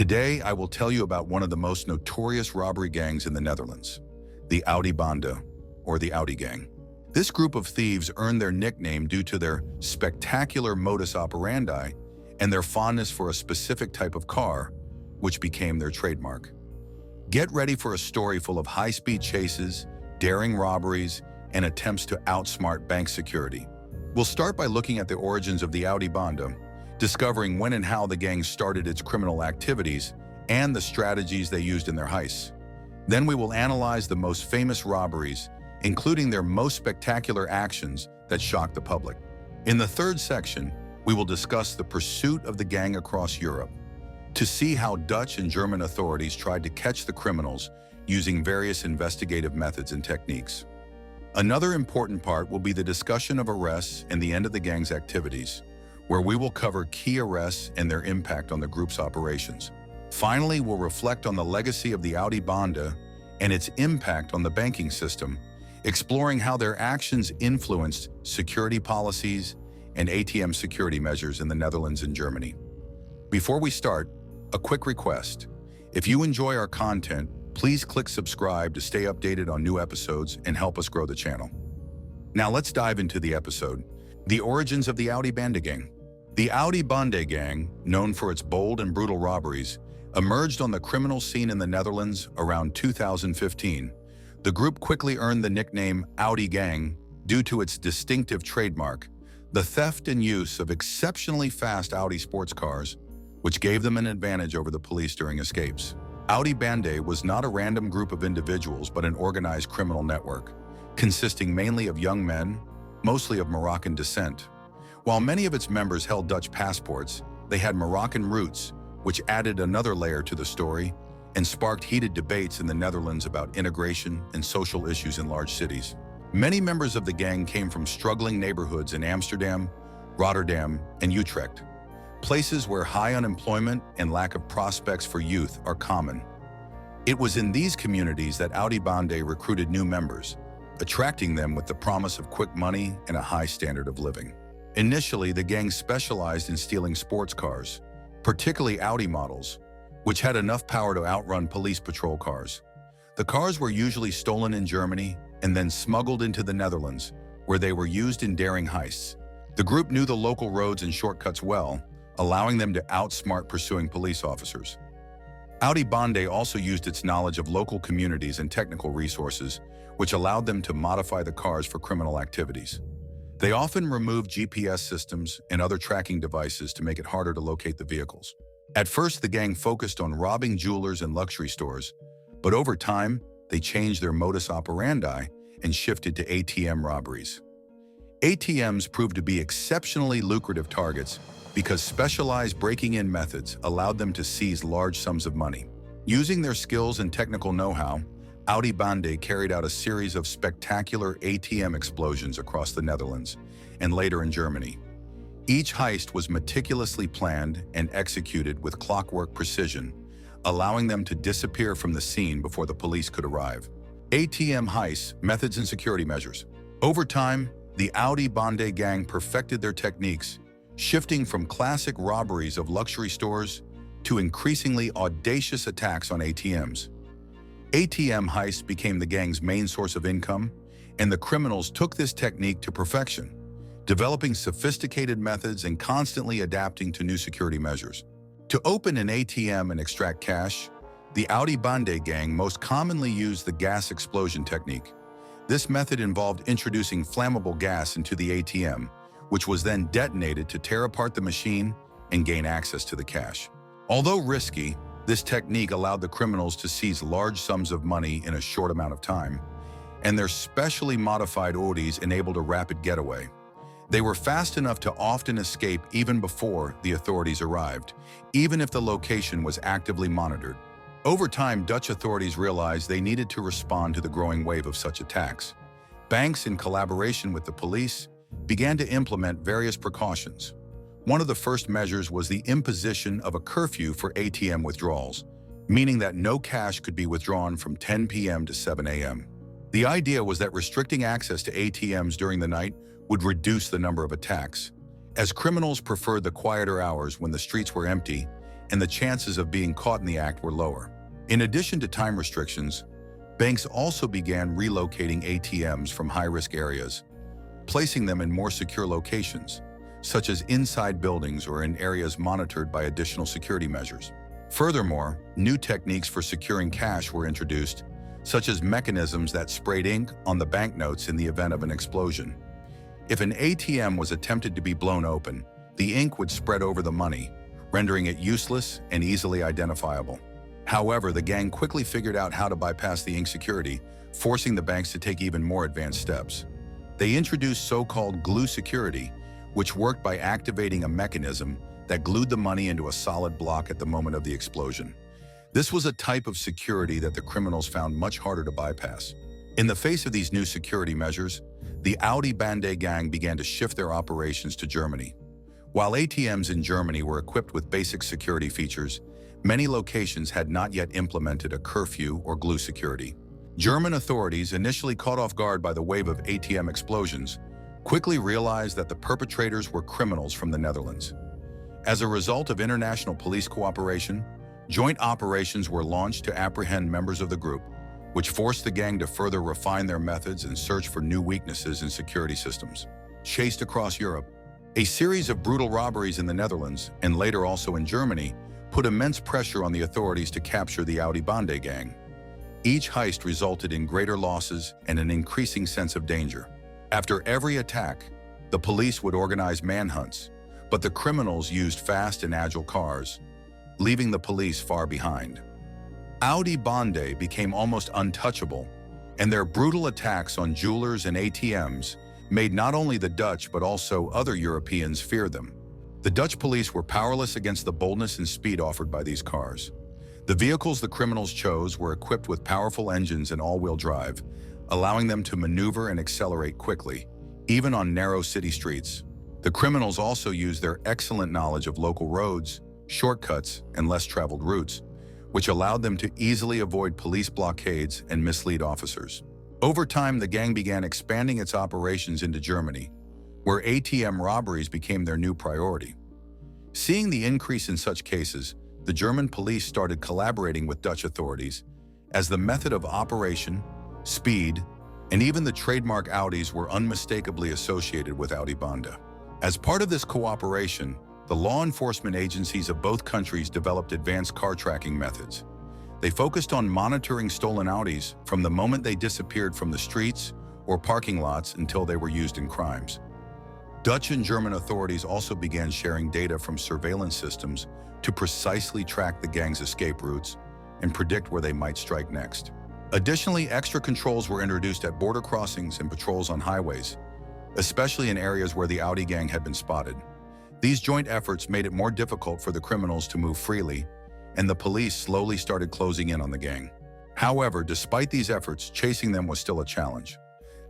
Today, I will tell you about one of the most notorious robbery gangs in the Netherlands, the Audi Bande, or the Audi Gang. This group of thieves earned their nickname due to their spectacular modus operandi and their fondness for a specific type of car, which became their trademark. Get ready for a story full of high-speed chases, daring robberies, and attempts to outsmart bank security. We'll start by looking at the origins of the Audi Bande, discovering when and how the gang started its criminal activities and the strategies they used in their heists. Then we will analyze the most famous robberies, including their most spectacular actions that shocked the public. In the third section, we will discuss the pursuit of the gang across Europe, to see how Dutch and German authorities tried to catch the criminals using various investigative methods and techniques. Another important part will be the discussion of arrests and the end of the gang's activities, where we will cover key arrests and their impact on the group's operations. Finally, we'll reflect on the legacy of the Audi Bande and its impact on the banking system, exploring how their actions influenced security policies and ATM security measures in the Netherlands and Germany. Before we start, a quick request. If you enjoy our content, please click subscribe to stay updated on new episodes and help us grow the channel. Now let's dive into the episode. The origins of the Audi Bande Gang. The Audi Bande Gang, known for its bold and brutal robberies, emerged on the criminal scene in the Netherlands around 2015. The group quickly earned the nickname Audi Gang due to its distinctive trademark, the theft and use of exceptionally fast Audi sports cars, which gave them an advantage over the police during escapes. Audi Bande was not a random group of individuals but an organized criminal network, consisting mainly of young men, mostly of Moroccan descent. While many of its members held Dutch passports, they had Moroccan roots, which added another layer to the story and sparked heated debates in the Netherlands about integration and social issues in large cities. Many members of the gang came from struggling neighborhoods in Amsterdam, Rotterdam, and Utrecht, places where high unemployment and lack of prospects for youth are common. It was in these communities that Audi Bande recruited new members, attracting them with the promise of quick money and a high standard of living. Initially, the gang specialized in stealing sports cars, particularly Audi models, which had enough power to outrun police patrol cars. The cars were usually stolen in Germany and then smuggled into the Netherlands, where they were used in daring heists. The group knew the local roads and shortcuts well, allowing them to outsmart pursuing police officers. Audi Bande also used its knowledge of local communities and technical resources, which allowed them to modify the cars for criminal activities. They often removed GPS systems and other tracking devices to make it harder to locate the vehicles. At first, the gang focused on robbing jewelers and luxury stores, but over time, they changed their modus operandi and shifted to ATM robberies. ATMs proved to be exceptionally lucrative targets because specialized breaking-in methods allowed them to seize large sums of money. Using their skills and technical know-how, Audi Bande carried out a series of spectacular ATM explosions across the Netherlands and later in Germany. Each heist was meticulously planned and executed with clockwork precision, allowing them to disappear from the scene before the police could arrive. ATM heists, methods and security measures. Over time, the Audi Bande gang perfected their techniques, shifting from classic robberies of luxury stores to increasingly audacious attacks on ATMs. ATM heists became the gang's main source of income, and the criminals took this technique to perfection, developing sophisticated methods and constantly adapting to new security measures. To open an ATM and extract cash, the Audi Bande gang most commonly used the gas explosion technique. This method involved introducing flammable gas into the ATM, which was then detonated to tear apart the machine and gain access to the cash. Although risky, this technique allowed the criminals to seize large sums of money in a short amount of time, and their specially modified Audis enabled a rapid getaway. They were fast enough to often escape even before the authorities arrived, even if the location was actively monitored. Over time, Dutch authorities realized they needed to respond to the growing wave of such attacks. Banks, in collaboration with the police, began to implement various precautions. One of the first measures was the imposition of a curfew for ATM withdrawals, meaning that no cash could be withdrawn from 10 p.m. to 7 a.m. The idea was that restricting access to ATMs during the night would reduce the number of attacks. As criminals preferred the quieter hours when the streets were empty, and the chances of being caught in the act were lower. In addition to time restrictions, banks also began relocating ATMs from high-risk areas, placing them in more secure locations, such as inside buildings or in areas monitored by additional security measures. Furthermore, new techniques for securing cash were introduced, such as mechanisms that sprayed ink on the banknotes in the event of an explosion. If an ATM was attempted to be blown open, the ink would spread over the money, rendering it useless and easily identifiable. However, the gang quickly figured out how to bypass the ink security, forcing the banks to take even more advanced steps. They introduced so-called glue security, which worked by activating a mechanism that glued the money into a solid block at the moment of the explosion. This was a type of security that the criminals found much harder to bypass. In the face of these new security measures, the Audi Bande gang began to shift their operations to Germany. While ATMs in Germany were equipped with basic security features, many locations had not yet implemented a curfew or glue security. German authorities, initially caught off guard by the wave of ATM explosions, quickly realized that the perpetrators were criminals from the Netherlands. As a result of international police cooperation, joint operations were launched to apprehend members of the group, which forced the gang to further refine their methods and search for new weaknesses in security systems. Chased across Europe, a series of brutal robberies in the Netherlands, and later also in Germany, put immense pressure on the authorities to capture the Audi Bande gang. Each heist resulted in greater losses and an increasing sense of danger. After every attack, the police would organize manhunts, but the criminals used fast and agile cars, leaving the police far behind. Audi Bande became almost untouchable, and their brutal attacks on jewelers and ATMs made not only the Dutch but also other Europeans fear them. The Dutch police were powerless against the boldness and speed offered by these cars. The vehicles the criminals chose were equipped with powerful engines and all-wheel drive, allowing them to maneuver and accelerate quickly, even on narrow city streets. The criminals also used their excellent knowledge of local roads, shortcuts, and less traveled routes, which allowed them to easily avoid police blockades and mislead officers. Over time, the gang began expanding its operations into Germany, where ATM robberies became their new priority. Seeing the increase in such cases, the German police started collaborating with Dutch authorities, as the method of operation, speed, and even the trademark Audis were unmistakably associated with Audi Bande. As part of this cooperation, the law enforcement agencies of both countries developed advanced car tracking methods. They focused on monitoring stolen Audis from the moment they disappeared from the streets or parking lots until they were used in crimes. Dutch and German authorities also began sharing data from surveillance systems to precisely track the gang's escape routes and predict where they might strike next. Additionally, extra controls were introduced at border crossings and patrols on highways, especially in areas where the Audi gang had been spotted. These joint efforts made it more difficult for the criminals to move freely, and the police slowly started closing in on the gang. However, despite these efforts, chasing them was still a challenge.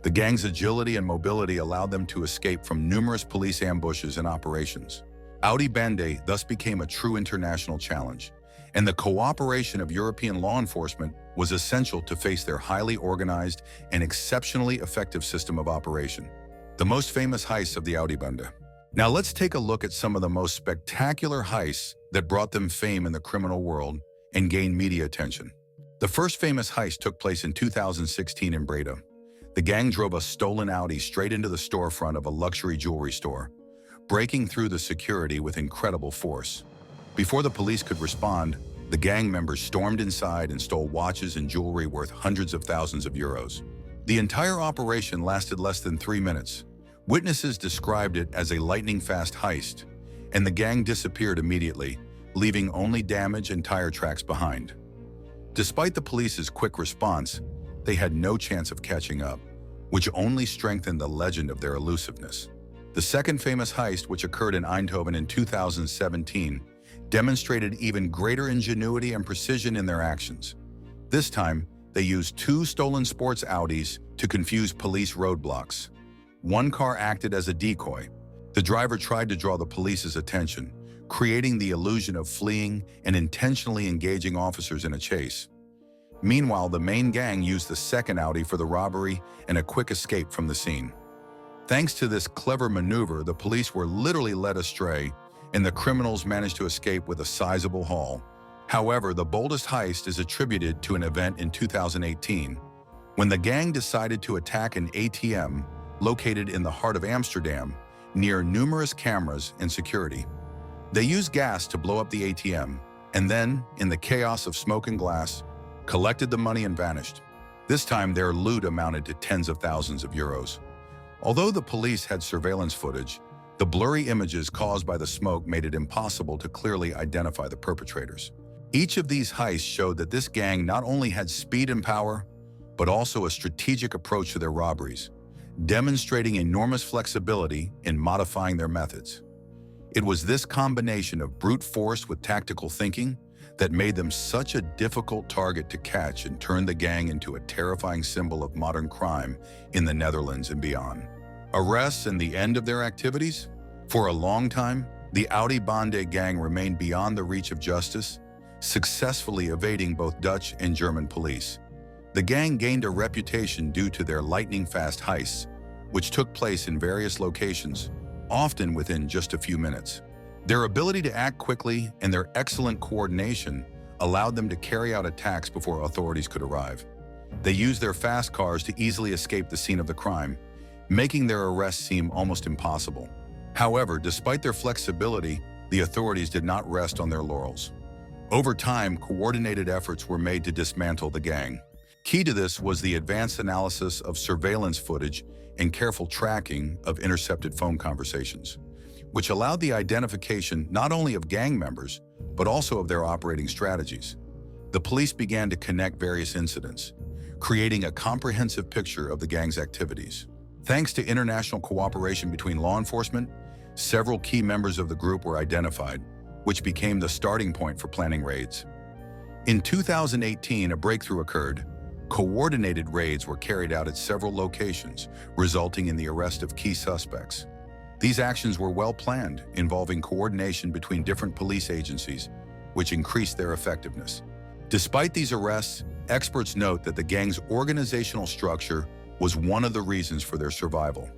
The gang's agility and mobility allowed them to escape from numerous police ambushes and operations. Audi Bande thus became a true international challenge, and the cooperation of European law enforcement was essential to face their highly organized and exceptionally effective system of operation. The most famous heists of the Audi Bande. Now let's take a look at some of the most spectacular heists that brought them fame in the criminal world and gained media attention. The first famous heist took place in 2016 in Breda. The gang drove a stolen Audi straight into the storefront of a luxury jewelry store, breaking through the security with incredible force. Before the police could respond, the gang members stormed inside and stole watches and jewelry worth hundreds of thousands of euros. The entire operation lasted less than 3 minutes. Witnesses described it as a lightning-fast heist, and the gang disappeared immediately, leaving only damage and tire tracks behind. Despite the police's quick response, they had no chance of catching up, which only strengthened the legend of their elusiveness. The second famous heist, which occurred in Eindhoven in 2017, demonstrated even greater ingenuity and precision in their actions. This time, they used 2 stolen sports Audis to confuse police roadblocks. One car acted as a decoy. The driver tried to draw the police's attention, creating the illusion of fleeing and intentionally engaging officers in a chase. Meanwhile, the main gang used the second Audi for the robbery and a quick escape from the scene. Thanks to this clever maneuver, the police were literally led astray, and the criminals managed to escape with a sizable haul. However, the boldest heist is attributed to an event in 2018, when the gang decided to attack an ATM located in the heart of Amsterdam, near numerous cameras and security. They used gas to blow up the ATM, and then, in the chaos of smoke and glass, collected the money and vanished. This time, their loot amounted to tens of thousands of euros. Although the police had surveillance footage, the blurry images caused by the smoke made it impossible to clearly identify the perpetrators. Each of these heists showed that this gang not only had speed and power, but also a strategic approach to their robberies, demonstrating enormous flexibility in modifying their methods. It was this combination of brute force with tactical thinking that made them such a difficult target to catch and turned the gang into a terrifying symbol of modern crime in the Netherlands and beyond. Arrests and the end of their activities? For a long time, the Audi Bande gang remained beyond the reach of justice, successfully evading both Dutch and German police. The gang gained a reputation due to their lightning-fast heists, which took place in various locations, often within just a few minutes. Their ability to act quickly and their excellent coordination allowed them to carry out attacks before authorities could arrive. They used their fast cars to easily escape the scene of the crime, making their arrests seem almost impossible. However, despite their flexibility, the authorities did not rest on their laurels. Over time, coordinated efforts were made to dismantle the gang. Key to this was the advanced analysis of surveillance footage and careful tracking of intercepted phone conversations, which allowed the identification not only of gang members, but also of their operating strategies. The police began to connect various incidents, creating a comprehensive picture of the gang's activities. Thanks to international cooperation between law enforcement, several key members of the group were identified, which became the starting point for planning raids. In 2018, a breakthrough occurred. Coordinated raids were carried out at several locations, resulting in the arrest of key suspects. These actions were well planned, involving coordination between different police agencies, which increased their effectiveness. Despite these arrests, experts note that the gang's organizational structure was one of the reasons for their survival.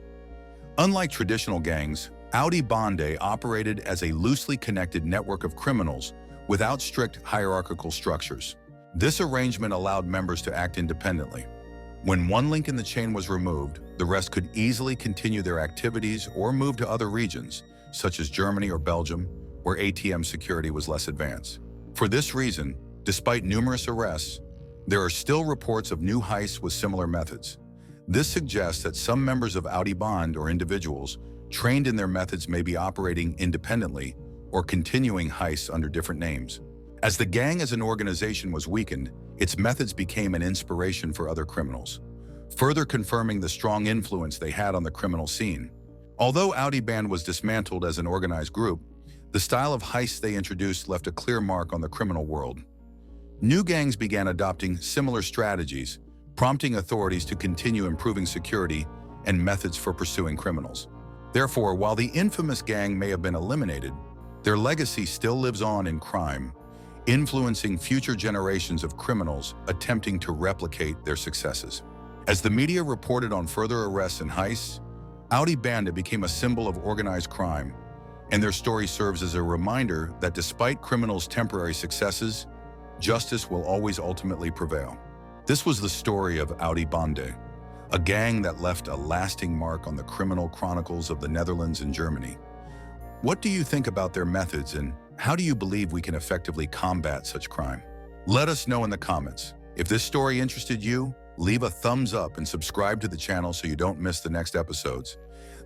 Unlike traditional gangs, Audi Bande operated as a loosely connected network of criminals without strict hierarchical structures. This arrangement allowed members to act independently. When one link in the chain was removed, the rest could easily continue their activities or move to other regions, such as Germany or Belgium, where ATM security was less advanced. For this reason, despite numerous arrests, there are still reports of new heists with similar methods. This suggests that some members of Audi Bande or individuals trained in their methods may be operating independently or continuing heists under different names. As the gang as an organization was weakened, its methods became an inspiration for other criminals, further confirming the strong influence they had on the criminal scene. Although Audi Bande was dismantled as an organized group, the style of heists they introduced left a clear mark on the criminal world. New gangs began adopting similar strategies, prompting authorities to continue improving security and methods for pursuing criminals. Therefore, while the infamous gang may have been eliminated, their legacy still lives on in crime, influencing future generations of criminals attempting to replicate their successes. As the media reported on further arrests and heists, Audi Bande became a symbol of organized crime, and their story serves as a reminder that despite criminals' temporary successes, justice will always ultimately prevail. This was the story of Audi Bande, a gang that left a lasting mark on the criminal chronicles of the Netherlands and Germany. What do you think about their methods, and how do you believe we can effectively combat such crime? Let us know in the comments. If this story interested you, leave a thumbs up and subscribe to the channel so you don't miss the next episodes.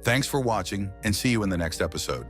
Thanks for watching, and see you in the next episode.